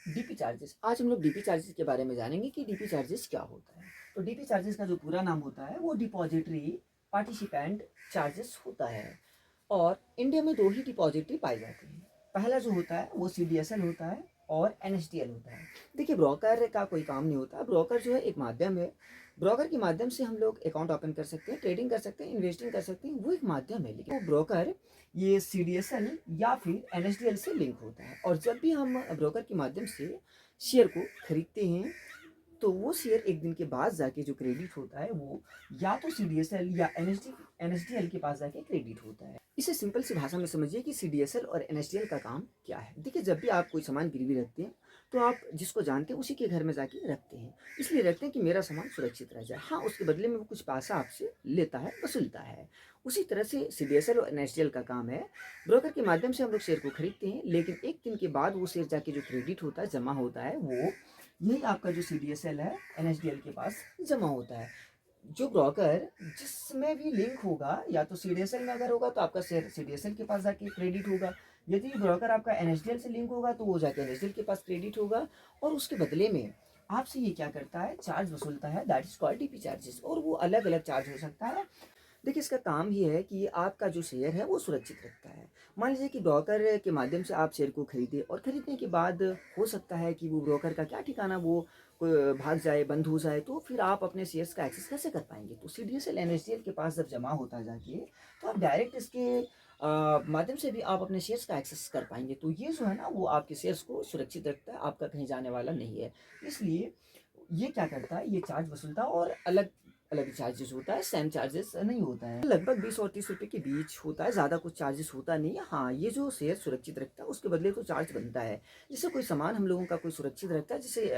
DP charges. आज हम लोग डीपी चार्जेस के बारे में जानेंगे कि डीपी चार्जेस क्या होता है। तो डीपी चार्जेस का जो पूरा नाम होता है वो डिपॉजिटरी पार्टिसिपेंट चार्जेस होता है। और इंडिया में दो ही डिपॉजिटरी पाए जाते हैं। पहला जो होता है वो सीडीएसएल होता है और एनएसडीएल होता है। देखिए, ब्रोकर का कोई काम नहीं होता। ब्रोकर जो है एक माध्यम है। ब्रोकर के माध्यम से हम लोग अकाउंट ओपन कर सकते हैं, ट्रेडिंग कर सकते हैं, इन्वेस्टिंग कर सकते हैं। वो एक माध्यम है, लेकिन वो ब्रोकर ये सीडीएसएल या फिर एनएसडीएल से लिंक होता है। और जब भी हम ब्रोकर के माध्यम से शेयर को खरीदते हैं तो वो शेयर एक दिन के बाद जाके जो क्रेडिट होता है वो या तो सीडीएसएल या एनएसडीएल के पास जाके क्रेडिट होता है। इसे सिंपल सी भाषा में समझिए कि सीडीएसएल और एनएसडीएल का काम क्या है। देखिए, जब भी आप कोई सामान गिरवी रखते हैं तो आप जिसको जानते हैं उसी के घर में जाके रखते हैं। इसलिए रखते हैं कि मेरा सामान सुरक्षित रह जाए। हाँ, उसके बदले में वो कुछ पैसा आपसे लेता है, वसूलता है। उसी तरह से सीडीएसएल और एनएसडीएल का काम है। ब्रोकर के माध्यम से हम लोग शेयर को खरीदते हैं, लेकिन एक दिन के बाद वो शेयर जाके जो क्रेडिट होता है, जमा होता है, वो यही आपका जो सीडीएसएल है एनएसडीएल के पास जमा होता है। जो ब्रोकर जिसमें भी लिंक होगा, या तो सीडीएसएल में अगर होगा तो आपका शेयर सीडीएसएल के पास जाके क्रेडिट होगा। यदि ब्रोकर आपका एनएसडीएल से लिंक होगा तो वो जाके एनएसडीएल के पास क्रेडिट होगा। और उसके बदले में आपसे ये क्या करता है, चार्ज वसूलता है, that is called DP charges. और वो अलग अलग चार्ज हो सकता है। देखिए, इसका काम ही है कि आपका जो शेयर है वो सुरक्षित रखता है। मान लीजिए कि ब्रोकर के माध्यम से आप शेयर को खरीदे और खरीदने के बाद हो सकता है कि वो ब्रोकर का क्या ठिकाना, वो भाग जाए, बंद हो जाए, तो फिर आप अपने शेयर्स का एक्सेस कैसे कर पाएंगे। तो सीडीएसएल एनएसडीएल के पास जब जमा होता है जाके, तो आप डायरेक्ट इसके माध्यम से भी आप अपने शेयर्स का एक्सेस कर पाएंगे। तो ये जो है ना, वो आपके शेयर्स को सुरक्षित रखता है, आपका कहीं जाने वाला नहीं है। इसलिए ये क्या करता है, ये चार्ज वसूलता है। और अलग अलग चार्जेस होता है, सेम चार्जेस नहीं होता है। लगभग 20 और 30 रुपए के बीच होता है, ज़्यादा कुछ चार्जेस होता नहीं है। हाँ, ये जो शेयर सुरक्षित रखता है उसके बदले तो चार्ज बनता है। जैसे कोई सामान हम लोगों का कोई सुरक्षित रखता है, जैसे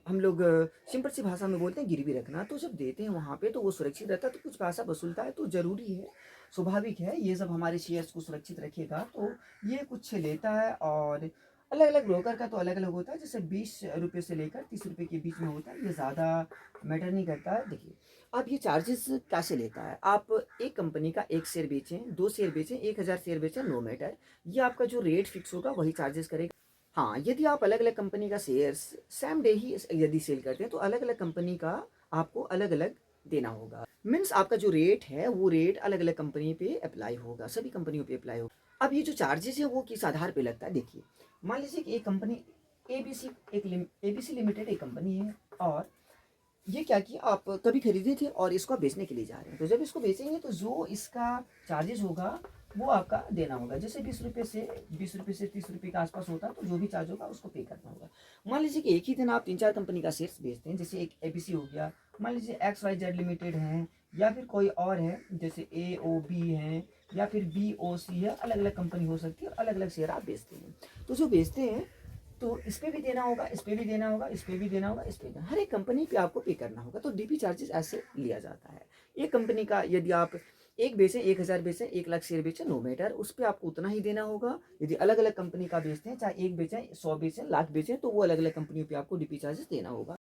हम लोग सिंपल सी भाषा में बोलते हैं गिरवी रखना, तो जब देते हैं वहाँ पे तो वो सुरक्षित रहता है, तो कुछ पैसा वसूलता है, तो जरूरी है, स्वाभाविक है। ये जब हमारे शेयर्स को सुरक्षित रखेगा तो ये कुछ लेता है। और अलग अलग ब्रोकर का तो अलग अलग होता है, जैसे 20 रुपये से लेकर 30 रुपये के बीच में होता है। ये ज़्यादा मैटर नहीं करता है। देखिए, अब ये चार्जेस कैसे लेता है। आप एक कंपनी का एक शेयर बेचें, दो शेयर बेचें, 1000 शेयर बेचें, नो मैटर, ये आपका जो रेट फिक्स होगा वही चार्जेस करेगा। हाँ, यदि आप अलग अलग कंपनी का शेयर्स सेम डे ही यदि सेल करते हैं तो अलग अलग कंपनी का आपको अलग अलग देना होगा। मीन्स आपका जो रेट है वो रेट अलग अलग कंपनी पे अप्लाई होगा, सभी कंपनियों पे अप्लाई होगा। अब ये जो चार्जेस है वो किस आधार पे लगता है। देखिए, मान लीजिए कि एक कंपनी एबीसी, एबीसी लिमिटेड एक कंपनी है। और ये क्या कि आप कभी खरीदे थे और इसको आप बेचने के लिए जा रहे हैं, तो जब इसको बेचेंगे तो जो इसका चार्जेस होगा वो आपका देना होगा। जैसे 20 रुपये से 30 रुपये के आसपास होता है, तो जो भी चार्ज होगा उसको पे करना होगा। मान लीजिए कि एक ही दिन आप 3-4 कंपनी का शेयर्स बेचते हैं, जैसे एक एबीसी हो गया, मान लीजिए एक्स वाई जेड लिमिटेड है, या फिर कोई और है जैसे ए ओ बी है, या फिर बी ओ सी है। अलग अलग कंपनी हो सकती है और अलग अलग शेयर आप बेचते हैं। तो जो बेचते हैं तो इस पे भी देना होगा, इस पे भी देना होगा, इस पे भी देना होगा, इस पे देना, हर एक कंपनी पे आपको पे करना होगा। तो डीपी चार्जेस ऐसे लिया जाता है। एक कंपनी का यदि आप एक बेचें, 1000 बेचें, 1 लाख शेयर बेचें, नो मैटर, उस पर आपको उतना ही देना होगा। यदि अलग अलग कंपनी का बेचते हैं, चाहे एक बेचें, 100 बेचें, लाख बेचें, तो वो अलग अलग कंपनियों पे आपको डीपी चार्जेस देना होगा।